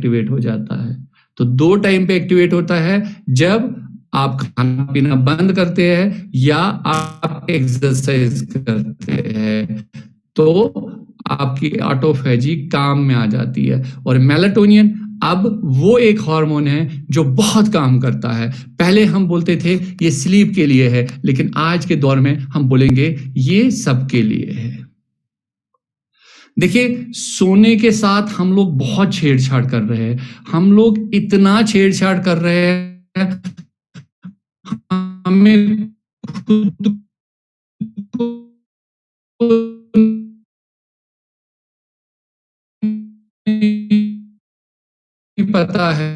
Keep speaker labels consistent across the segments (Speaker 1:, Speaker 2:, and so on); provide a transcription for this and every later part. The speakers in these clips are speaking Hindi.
Speaker 1: एक्टिवेट हो जाता है। तो 2 टाइम पे एक्टिवेट होता है, जब आप खाना पीना बंद करते हैं या आप एक्सरसाइज करते हैं, तो आपकी ऑटोफेजी काम में आ जाती है। और मेलाटोनिन अब वो एक हार्मोन है जो बहुत काम करता है। पहले हम बोलते थे ये स्लीप के लिए है, लेकिन आज के दौर में हम बोलेंगे ये सबके लिए है। देखिए, सोने के साथ हम लोग बहुत छेड़छाड़ कर रहे हैं। हम लोग इतना छेड़छाड़ कर रहे हैं, हमें खुद को नहीं पता है।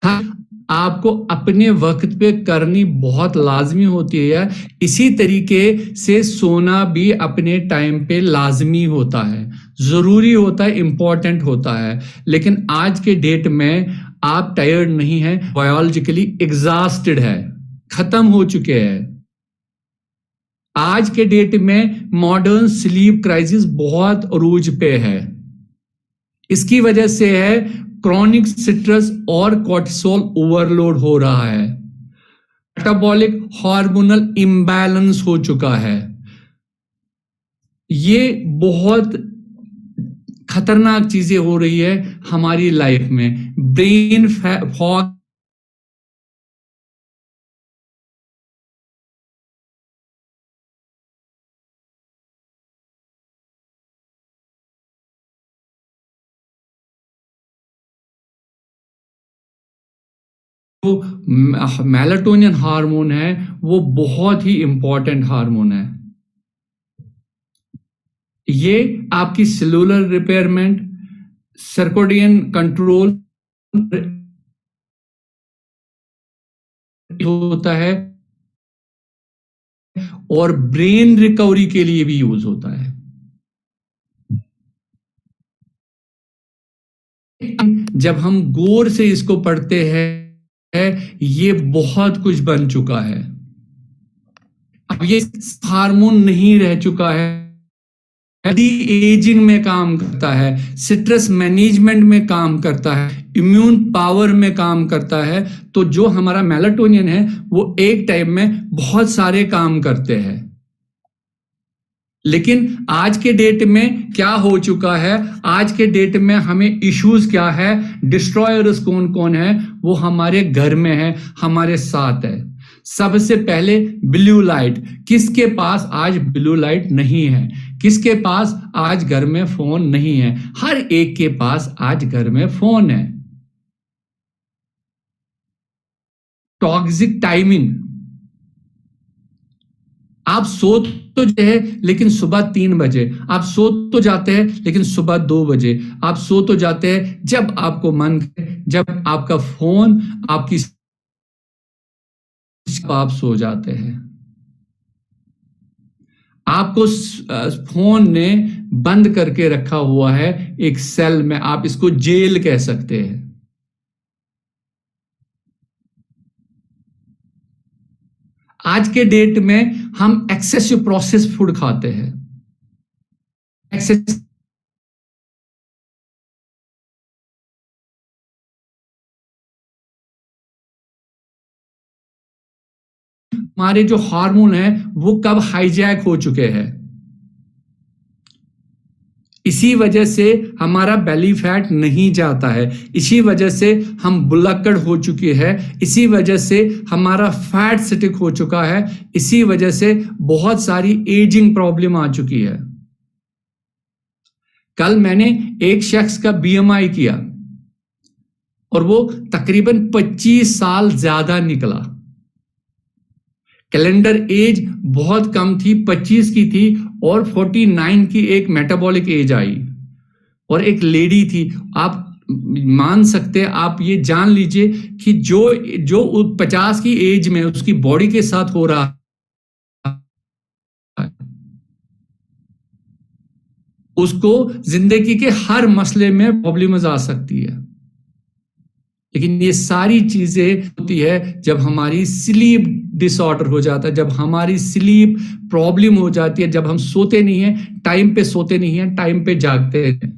Speaker 1: हाँ, आपको अपने वक्त पे करनी बहुत लाजमी होती है। इसी तरीके से सोना भी अपने टाइम पे लाजमी होता है, जरूरी होता है, इंपॉर्टेंट होता है। लेकिन आज के डेट में आप टायर्ड नहीं है, बायोलॉजिकली एग्जॉस्टेड है, खत्म हो चुके हैं। आज के डेट में मॉडर्न स्लीप क्राइसिस बहुत अरूज पे है। इसकी वजह से है क्रॉनिक स्ट्रेस और कोर्टिसोल ओवरलोड हो रहा है, मेटाबॉलिक हार्मोनल इम्बैलेंस हो चुका है। ये बहुत खतरनाक चीजें हो रही है हमारी लाइफ में। ब्रेन फॉग जो मेलाटोनिन हार्मोन है वो बहुत ही इंपॉर्टेंट हार्मोन है। ये आपकी सेलुलर रिपेयरमेंट, सर्कोडियन कंट्रोल होता है और ब्रेन रिकवरी के लिए भी यूज होता है। जब हम गौर से इसको पढ़ते हैं, ये बहुत कुछ बन चुका है। अब ये हार्मोन नहीं रह चुका है, हेल्दी एजिंग में काम करता है, स्ट्रेस मैनेजमेंट में काम करता है, इम्यून पावर में काम करता है। तो जो हमारा मेलाटोनिन है वो एक टाइम में बहुत सारे काम करते हैं। लेकिन आज के डेट में क्या हो चुका है, आज के डेट में हमें इश्यूज क्या है, डिस्ट्रॉयर्स कौन कौन है, वो हमारे घर में है, हमारे साथ है। सबसे पहले ब्लू लाइट। किसके पास आज ब्लू लाइट नहीं है? किसके पास आज घर में फोन नहीं है? हर एक के पास आज घर में फोन है। Toxic timing. आप सो तो जाते हैं लेकिन सुबह 3 बजे, आप सो तो जाते हैं लेकिन सुबह 2 बजे, आप सो तो जाते हैं जब आपको मन करे, जब आपका फोन आपकी आप सो जाते हैं। आपको फोन ने बंद करके रखा हुआ है एक सेल में, आप इसको जेल कह सकते हैं। आज के डेट में हम एक्सेसिव प्रोसेस फूड खाते हैं। एक्सेसिव हमारे जो हार्मोन है वो कब हाईजैक हो चुके हैं। इसी वजह से हमारा बेली फैट नहीं जाता है, इसी वजह से हम बुलक्कड़ हो चुके हैं, इसी वजह से हमारा फैट स्टिक हो चुका है, इसी वजह से बहुत सारी एजिंग प्रॉब्लम आ चुकी है। कल मैंने एक शख्स का बीएमआई किया और वो तकरीबन 25 साल ज्यादा निकला। कैलेंडर एज बहुत कम थी, 25 की थी, और 49 की एक मेटाबॉलिक एज आई और एक लेडी थी। आप मान सकते हैं, आप ये जान लीजिए कि जो जो 50 की एज में उसकी बॉडी के साथ हो रहा है, उसको जिंदगी के हर मसले में प्रॉब्लम्स आ सकती है। लेकिन ये सारी चीजें होती है जब हमारी स्लीप डिसऑर्डर हो जाता है, जब हमारी स्लीप प्रॉब्लम हो जाती है, जब हम सोते नहीं हैं, टाइम पे सोते नहीं हैं, टाइम पे जागते हैं।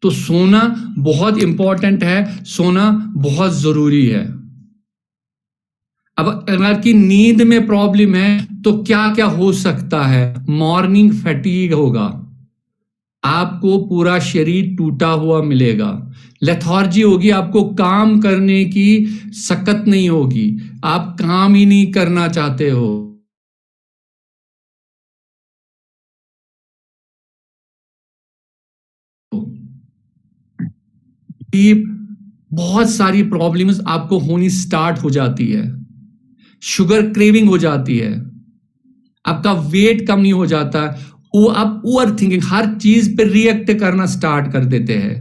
Speaker 1: तो सोना बहुत इंपॉर्टेंट है, सोना बहुत जरूरी है। अब अगर की नींद में प्रॉब्लम है तो क्या क्या हो सकता है? मॉर्निंग फैटीग होगा, आपको पूरा शरीर टूटा हुआ मिलेगा, लेथार्जी होगी, आपको काम करने की सकत नहीं होगी, आप काम ही नहीं करना चाहते हो। बहुत सारी प्रॉब्लम्स आपको होनी स्टार्ट हो जाती है, शुगर क्रेविंग हो जाती है, आपका वेट कम नहीं हो जाता, वो आप ओवर थिंकिंग, हर चीज पे रिएक्ट करना स्टार्ट कर देते हैं,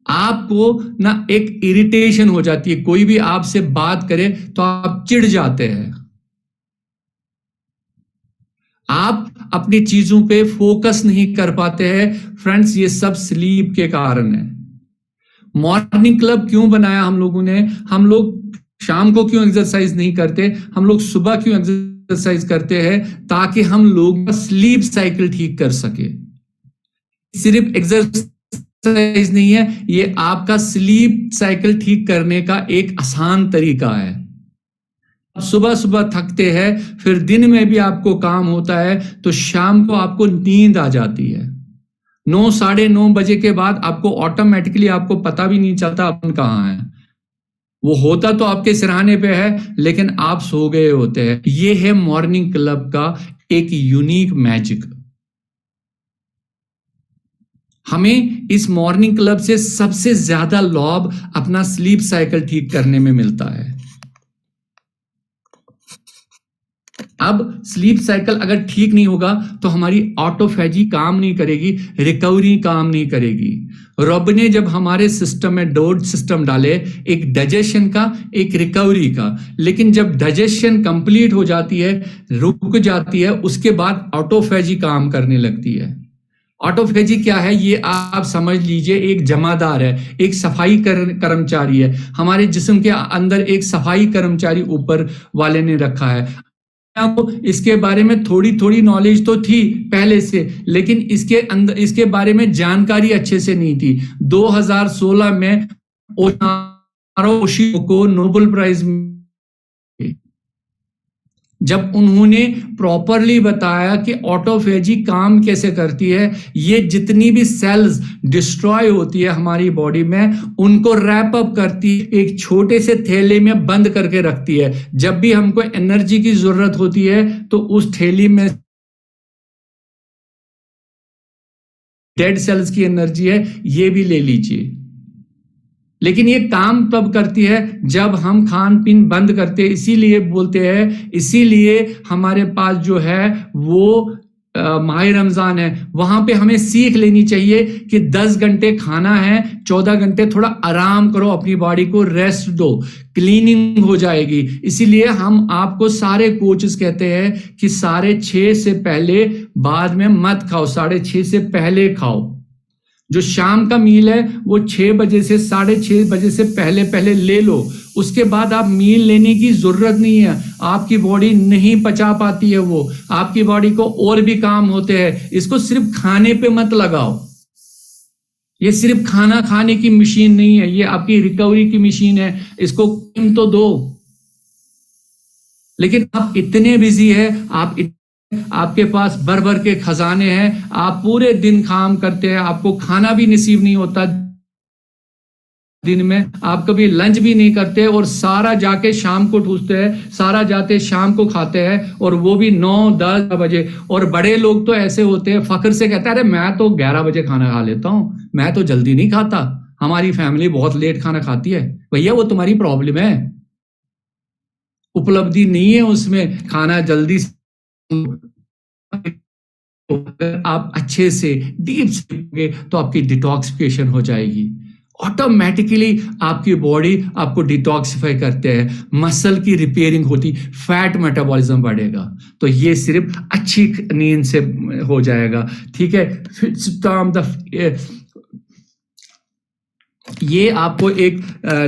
Speaker 1: आपको ना एक इरिटेशन हो जाती है, कोई भी आपसे बात करे तो आप चिढ़ जाते हैं, आप अपनी चीजों पे फोकस नहीं कर पाते हैं। फ्रेंड्स, ये सब स्लीप के कारण है। मॉर्निंग क्लब क्यों बनाया हम लोगों ने? हम लोग शाम को क्यों एक्सरसाइज नहीं करते, हम लोग सुबह क्यों एक्सरसाइज करते हैं? ताकि हम लोग स्लीप साइकिल ठीक कर सके। सिर्फ एक्सरसाइज नहीं है, ये आपका स्लीप साइकिल ठीक करने का एक आसान तरीका है। सुबह सुबह थकते हैं, फिर दिन में भी आपको काम होता है, तो शाम को आपको नींद आ जाती है। 9 साढ़े 9 बजे के बाद आपको ऑटोमेटिकली आपको पता भी नहीं चलता अपन कहाँ है। वो होता तो आपके सिरहाने पे है, लेकिन आप सो गए होते हैं। ये है मॉर्निंग क्लब का एक यूनिक मैजिक। हमें इस मॉर्निंग क्लब से सबसे ज्यादा लाभ अपना स्लीप साइकिल ठीक करने में मिलता है। अब स्लीप साइकिल अगर ठीक नहीं होगा तो हमारी ऑटोफेजी काम नहीं करेगी, रिकवरी काम नहीं करेगी। रब ने जब हमारे सिस्टम में दो सिस्टम डाले, एक डाइजेशन का, एक रिकवरी का, लेकिन जब डाइजेशन कंप्लीट हो जाती है, रुक जाती है, उसके बाद ऑटोफेजी काम करने लगती है। ऑटोफेजी क्या है? ये आप समझ लीजिए एक जमादार है, एक सफाई कर्मचारी है। हमारे जिस्म के अंदर एक सफाई कर्मचारी ऊपर वाले ने रखा है। इसके बारे में थोड़ी थोड़ी नॉलेज तो थी पहले से, लेकिन इसके अंदर इसके बारे में जानकारी अच्छे से नहीं थी। 2016 में ओशियो को नोबेल प्राइज, जब उन्होंने प्रॉपरली बताया कि ऑटोफेजी काम कैसे करती है, ये जितनी भी सेल्स डिस्ट्रॉय होती है हमारी बॉडी में, उनको रैप अप करती है, एक छोटे से थैले में बंद करके रखती है। जब भी हमको एनर्जी की जरूरत होती है तो उस थैली में डेड सेल्स की एनर्जी है, ये भी ले लीजिए। लेकिन ये काम तब करती है जब हम खान पीन बंद करते हैं। इसीलिए बोलते हैं, इसीलिए हमारे पास जो है वो माह रमजान है, वहां पे हमें सीख लेनी चाहिए कि 10 घंटे खाना है, 14 घंटे थोड़ा आराम करो, अपनी बॉडी को रेस्ट दो, क्लीनिंग हो जाएगी। इसीलिए हम आपको सारे कोचेस कहते हैं कि 6:30 से पहले, बाद में मत खाओ, 6:30 से पहले खाओ। जो शाम का मील है वो 6 बजे से 6:30 बजे से पहले पहले ले लो। उसके बाद आप मील लेने की जरूरत नहीं है, आपकी बॉडी नहीं पचा पाती है, वो आपकी बॉडी को और भी काम होते हैं। इसको सिर्फ खाने पे मत लगाओ, ये सिर्फ खाना खाने की मशीन नहीं है, ये आपकी रिकवरी की मशीन है। इसको टाइम तो दो। लेकिन आप इतने बिजी है, आपके पास भर भर के खजाने हैं, आप पूरे दिन काम करते हैं, आपको खाना भी नसीब नहीं होता दिन में, आप कभी लंच भी नहीं करते, और सारा जाके शाम को ठूसते हैं, सारा जाते शाम को खाते हैं, और वो भी 9-10 बजे। और बड़े लोग तो ऐसे होते हैं, फख्र से कहते हैं, अरे मैं तो 11 बजे खाना खा लेता हूं, मैं तो जल्दी नहीं खाता, हमारी फैमिली बहुत लेट खाना खाती है। भैया, वो तुम्हारी प्रॉब्लम है, उपलब्धि नहीं है उसमें, खाना जल्दी। आप अच्छे से डीप सोओगे तो आपकी डिटॉक्सिफिकेशन हो जाएगी, ऑटोमेटिकली आपकी बॉडी आपको डिटॉक्सिफाई करते हैं, मसल की रिपेयरिंग होती, फैट मेटाबॉलिज्म बढ़ेगा। तो ये सिर्फ अच्छी नींद से हो जाएगा, ठीक है। ये आपको एक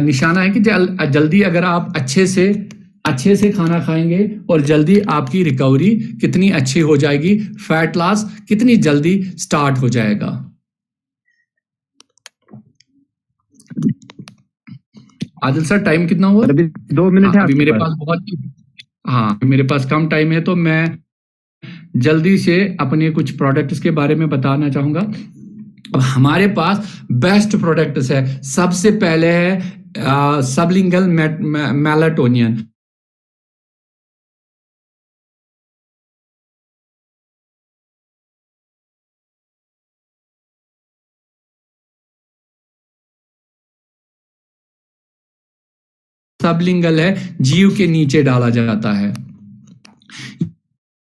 Speaker 1: निशाना है कि जल्दी अगर आप अच्छे से खाना खाएंगे और जल्दी आपकी रिकवरी कितनी अच्छी हो जाएगी, फैट लॉस कितनी जल्दी स्टार्ट हो जाएगा। आदिल सर टाइम कितना हुआ?
Speaker 2: अभी 2 मिनट है
Speaker 1: अभी
Speaker 2: आपके
Speaker 1: मेरे
Speaker 2: पास।
Speaker 1: पास मेरे पास कम टाइम है, तो मैं जल्दी से अपने कुछ प्रोडक्ट्स के बारे में बताना चाहूंगा। अब हमारे पास बेस्ट प्रोडक्ट्स है। सबसे पहले है सबलिंगल मेलाटोनियन। सबलिंगल है, जीव के नीचे डाला जाता है।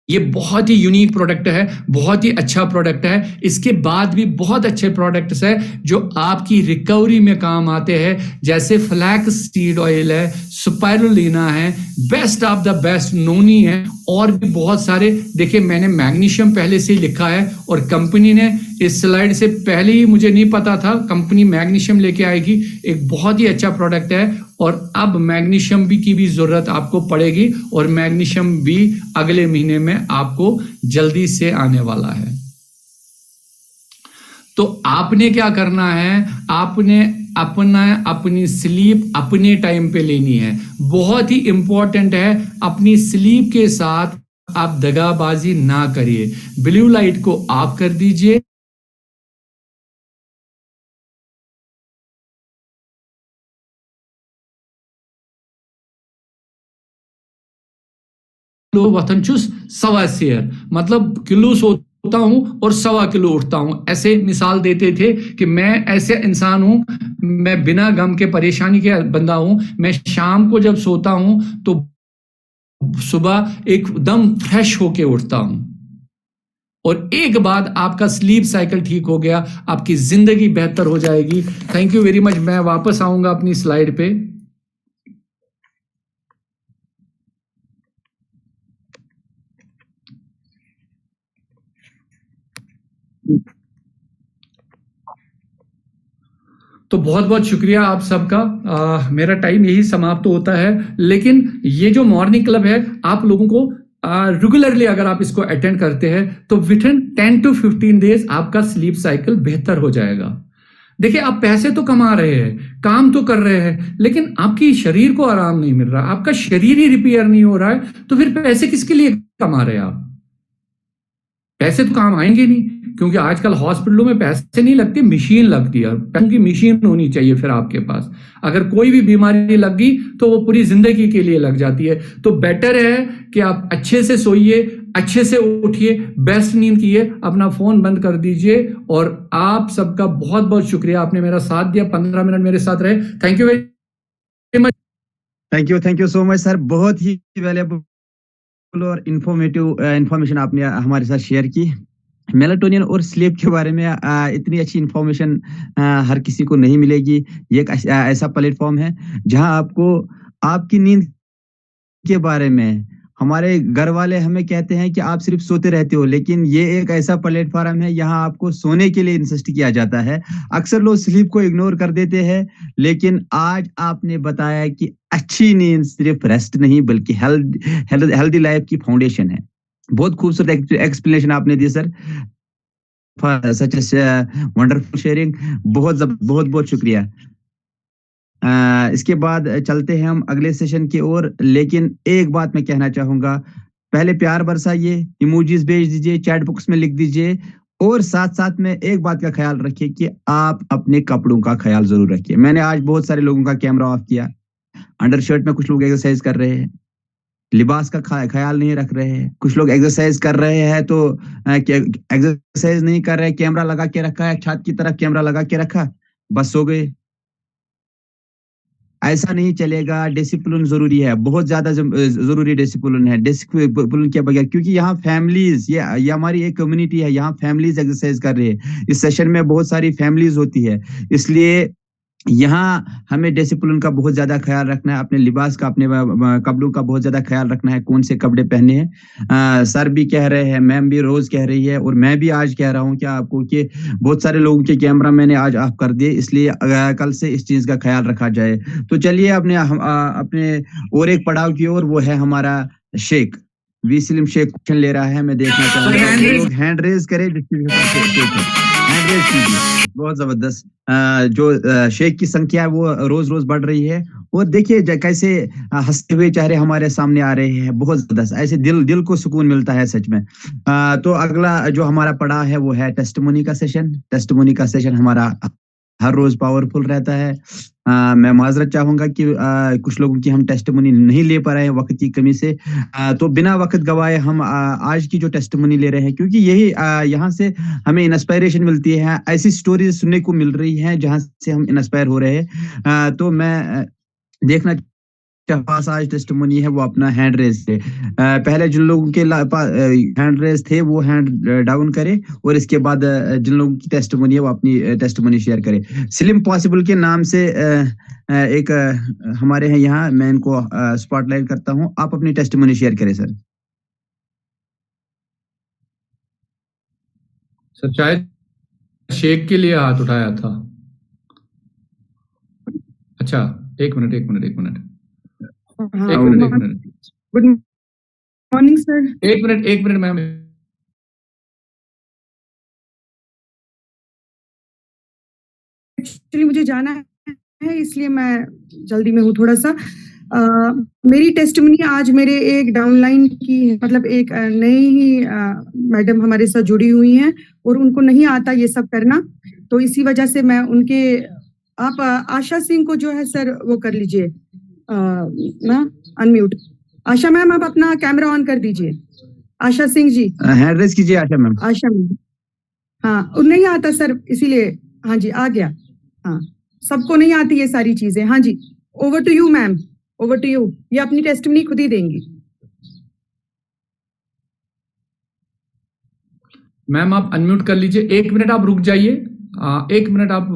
Speaker 1: ये बहुत ही यूनिक प्रोडक्ट है, बहुत ही अच्छा प्रोडक्ट है। इसके बाद भी बहुत अच्छे प्रोडक्ट्स है जो आपकी रिकवरी में काम आते हैं, जैसे फ्लैक्स सीड ऑयल है, स्पाइरुलिना है, बेस्ट ऑफ द बेस्ट नोनी है, और भी बहुत सारे। देखिए मैंने मैग्नीशियम पहले से ही लिखा है, और कंपनी ने इस स्लाइड से पहले ही, मुझे नहीं पता था कंपनी मैग्नीशियम लेके आएगी। एक बहुत ही अच्छा प्रोडक्ट है, और अब मैग्नीशियम भी की भी जरूरत आपको पड़ेगी, और मैग्नीशियम भी अगले महीने में आपको जल्दी से आने वाला है। तो आपने क्या करना है, आपने अपनी स्लीप अपने टाइम पे लेनी है। बहुत ही इंपॉर्टेंट है, अपनी स्लीप के साथ आप दगाबाजी ना करिए। ब्लू लाइट को ऑफ कर दीजिए। किलो वतन चुस सवा शेर, मतलब किलो सोता हूं और 1.25 किलो उठता हूं। ऐसे मिसाल देते थे कि मैं ऐसे इंसान हूं, मैं बिना गम के परेशानी के बंदा हूं। मैं शाम को जब सोता हूं तो सुबह एकदम फ्रेश होके उठता हूं। और एक बार आपका स्लीप साइकिल ठीक हो गया, आपकी जिंदगी बेहतर हो जाएगी। Thank you very much. मैं वापस आऊंगा अपनी स्लाइड पे। तो बहुत बहुत शुक्रिया आप सबका। मेरा टाइम यही समाप्त होता है, लेकिन ये जो मॉर्निंग क्लब है, आप लोगों को रेगुलरली अगर आप इसको अटेंड करते हैं तो विद इन 10 to 15 डेज आपका स्लीप साइकिल बेहतर हो जाएगा। देखिए आप पैसे तो कमा रहे हैं, काम तो कर रहे हैं, लेकिन आपकी शरीर को आराम नहीं मिल रहा, आपका शरीर ही रिपेयर नहीं हो रहा है, तो फिर पैसे किसके लिए कमा रहे हैं आप? पैसे तो काम आएंगे नहीं, क्योंकि आजकल हॉस्पिटलों में पैसे नहीं लगते, मशीन लगती है। पैसों की मशीन होनी चाहिए फिर आपके पास। अगर कोई भी बीमारी लग गई तो वो पूरी जिंदगी के लिए लग जाती है। तो बेटर है कि आप अच्छे से सोइए, अच्छे से उठिए, बेस्ट नींद कीजिए, अपना फोन बंद कर दीजिए। और आप सबका बहुत बहुत शुक्रिया, आपने मेरा साथ दिया, 15 मिनट मेरे साथ रहे। Thank you very much.
Speaker 2: Thank you so much sir. बहुत ही वैल्यूएबल और इंफॉर्मेशन आपने हमारे साथ शेयर की। मेलाटोनिन और स्लीप के बारे में इतनी अच्छी इंफॉर्मेशन हर किसी को नहीं मिलेगी। ये एक ऐसा प्लेटफॉर्म है जहां आपको आपकी नींद के बारे में, हमारे घर वाले हमें कहते हैं कि आप सिर्फ सोते रहते हो, लेकिन ये एक ऐसा प्लेटफॉर्म है यहाँ आपको सोने के लिए इंसिस्ट किया जाता है। अक्सर लोग स्लीप को इग्नोर कर देते हैं, लेकिन आज आपने बताया कि अच्छी नींद सिर्फ रेस्ट नहीं बल्कि हेल्दी लाइफ की फाउंडेशन है। बहुत खूबसूरत एक्सप्लेनेशन आपने दी सर। Such wonderful sharing. बहुत बहुत बहुत शुक्रिया। इसके बाद चलते हैं हम अगले सेशन की ओर, लेकिन एक बात मैं कहना चाहूंगा। पहले प्यार बरसाइए, इमोजीज भेज दीजिए, चैट बॉक्स में लिख दीजिए, और साथ साथ में एक बात का ख्याल रखिए कि आप अपने कपड़ों का ख्याल जरूर रखिए। मैंने आज बहुत सारे लोगों का कैमरा ऑफ किया। अंडरशर्ट में कुछ लोग एक्सरसाइज कर रहे हैं, लिबास का ख्याल नहीं रख रहे हैं। कुछ लोग एक्सरसाइज कर रहे हैं तो एक्सरसाइज नहीं कर रहे, कैमरा लगा के रखा है, छत की तरफ कैमरा लगा के रखा, बस सो गए। ऐसा नहीं चलेगा। डिसिप्लिन जरूरी है, बहुत ज्यादा जरूरी डिसिप्लिन है। डिसिप्लिन के बगैर, क्योंकि यहाँ फैमिलीज, ये हमारी एक कम्युनिटी है, यहाँ फैमिलीज एक्सरसाइज कर रही है। इस सेशन में बहुत सारी फैमिलीज होती है, इसलिए यहाँ हमें डिसिप्लिन का बहुत ज्यादा ख्याल रखना है। अपने लिबास का, अपने कपड़ों का बहुत ज्यादा ख्याल रखना है, कौन से कपड़े पहने हैं। सर भी कह रहे हैं, मैम भी रोज कह रही है, और मैं भी आज कह रहा हूँ कि आपको कि बहुत सारे लोगों के कैमरा मैंने आज ऑफ कर दिए, इसलिए कल से इस चीज का ख्याल रखा जाए। तो चलिए अपने और एक पड़ाव की ओर, वो है हमारा शेख वी सलीम शेख क्वेश्चन ले रहा है। मैं देखना चाहूंगा हैंड रेज करें। हैंड रेज कीजिए। बहुत जबरदस्त। जो शेख की संख्या है वो रोज रोज बढ़ रही है। और देखिए कैसे हंसते हुए चेहरे हमारे सामने आ रहे हैं, बहुत जबरदस्त। ऐसे दिल दिल को सुकून मिलता है सच में। तो अगला जो हमारा पड़ा है वो है टेस्टिमोनी का सेशन। टेस्टिमोनी का सेशन हमारा हर रोज पावरफुल रहता है। मैं माजरत चाहूंगा कि कुछ लोगों की हम टेस्टिमोनी नहीं ले पा रहे हैं वक्त की कमी से। तो बिना वक्त गवाए हम आज की जो टेस्टिमोनी ले रहे हैं, क्योंकि यही यहाँ से हमें इंस्पायरेशन मिलती है। ऐसी स्टोरीज सुनने को मिल रही हैं जहाँ से हम इंस्पायर हो रहे हैं। तो मैं देखना पास आज टेस्टिमोनी है वो अपना हैंड रेज से। पहले जिन लोगों के हैंड रेज थे वो हैंड डाउन करे, और इसके बाद जिन लोगों की टेस्टिमोनी है वो अपनी टेस्टिमोनी शेयर करे। स्लिम पॉसिबल के नाम से एक हमारे हैं यहाँ, मैं इनको स्पॉटलाइट करता हूँ। आप अपनी टेस्टिमोनी शेयर करें सर।
Speaker 1: सर शायद शेख के लिए हाथ उठाया था। अच्छा, एक मिनट एक मिनट एक मिनट एक मिनट एक मिनट
Speaker 3: गुड मॉर्निंग सर।
Speaker 1: एक मिनट मैम।
Speaker 3: एक्चुअली मुझे जाना है इसलिए मैं जल्दी में हूँ थोड़ा सा। मेरी टेस्टिमनी आज मेरे एक डाउनलाइन की है, मतलब एक नई ही मैडम हमारे साथ जुड़ी हुई हैं और उनको नहीं आता ये सब करना, तो इसी वजह से मैं उनके आप आशा सिंह को जो है सर वो कर लीजिए ना अनम्यूट। आशा मैम आप अपना कैमरा ऑन कर दीजिए। आशा सिंह जी
Speaker 2: हैंड रेज कीजिए आशा मैम।
Speaker 3: आशा मैम, हाँ नहीं आता सर इसीलिए। हाँ जी आ गया। हाँ सबको नहीं आती ये सारी चीजें। हाँ जी over to you ma'am, over to you. ये अपनी टेस्टिमनी खुद ही देंगी।
Speaker 1: मैम आप अनम्यूट कर लीजिए। एक मिनट आप रुक जाइए। एक मिनट आप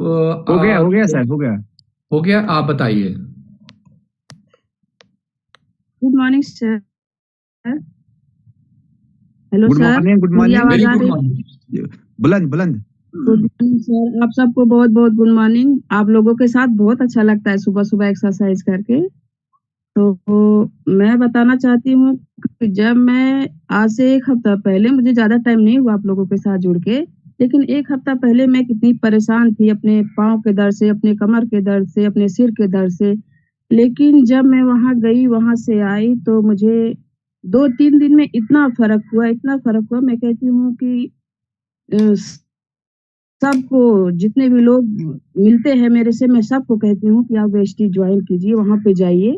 Speaker 2: हो गया सर, हो गया।
Speaker 1: आप बताइए।
Speaker 4: Good morning sir. Hello
Speaker 2: good
Speaker 4: sir,
Speaker 2: morning. Good
Speaker 4: मेरी आवाज आ
Speaker 2: मॉर्निंग।
Speaker 4: रही है?
Speaker 2: बुलंद।
Speaker 4: गुड मॉर्निंग सर, आप सबको बहुत बहुत गुड मॉर्निंग। आप लोगों के साथ बहुत अच्छा लगता है सुबह सुबह एक्सरसाइज करके। तो मैं बताना चाहती हूँ कि जब मैं आज से एक हफ्ता पहले, मुझे ज्यादा टाइम नहीं हुआ आप लोगों के साथ जुड़ के, लेकिन एक हफ्ता पहले मैं कितनी परेशान थी अपने पाँव के दर्द से, अपने कमर के दर्द से, अपने सिर के दर्द से। लेकिन जब मैं वहां गई, वहां से आई, तो मुझे 2-3 दिन में इतना फर्क हुआ। मैं कहती हूँ कि अ, सबको, जितने भी लोग मिलते हैं मेरे से, मैं सबको कहती हूँ कि आप वेस्टी ज्वाइन कीजिए, वहां पे जाइए।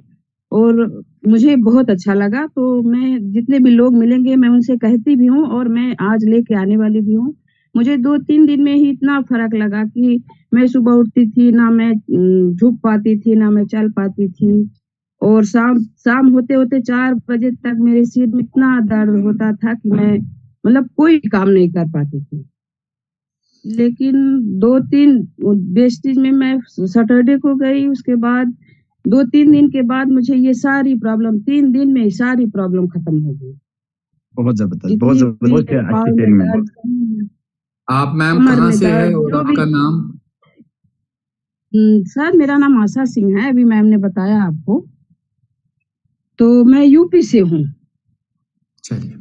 Speaker 4: और मुझे बहुत अच्छा लगा। तो मैं जितने भी लोग मिलेंगे मैं उनसे कहती भी हूँ, और मैं आज लेके आने वाली भी हूँ। मुझे 2-3 दिन में ही इतना फर्क लगा कि मैं सुबह उठती थी ना, मैं झुक पाती थी ना, मैं चल पाती थी। और शाम होते होते 4 बजे तक मेरे सिर में इतना दर्द होता था कि मैं मतलब कोई काम नहीं कर पाती थी। लेकिन 2-3 वेस्टीज में मैं सैटरडे को गई, उसके बाद 2-3 दिन के बाद मुझे ये सारी प्रॉब्लम, 3 दिन में सारी प्रॉब्लम खत्म हो गई।
Speaker 2: बहुत जबरदस्त,
Speaker 4: इतनी
Speaker 2: अच्छी शेयरिंग मैम।
Speaker 1: आप मैम
Speaker 4: कमर
Speaker 1: कहाँ
Speaker 4: में
Speaker 1: से है
Speaker 4: दर्द,
Speaker 1: और
Speaker 4: जो भी।
Speaker 1: आपका नाम?
Speaker 4: सर मेरा नाम आशा सिंह है, अभी मैम ने बताया आपको। तो मैं यूपी से हूँ।
Speaker 1: चलिए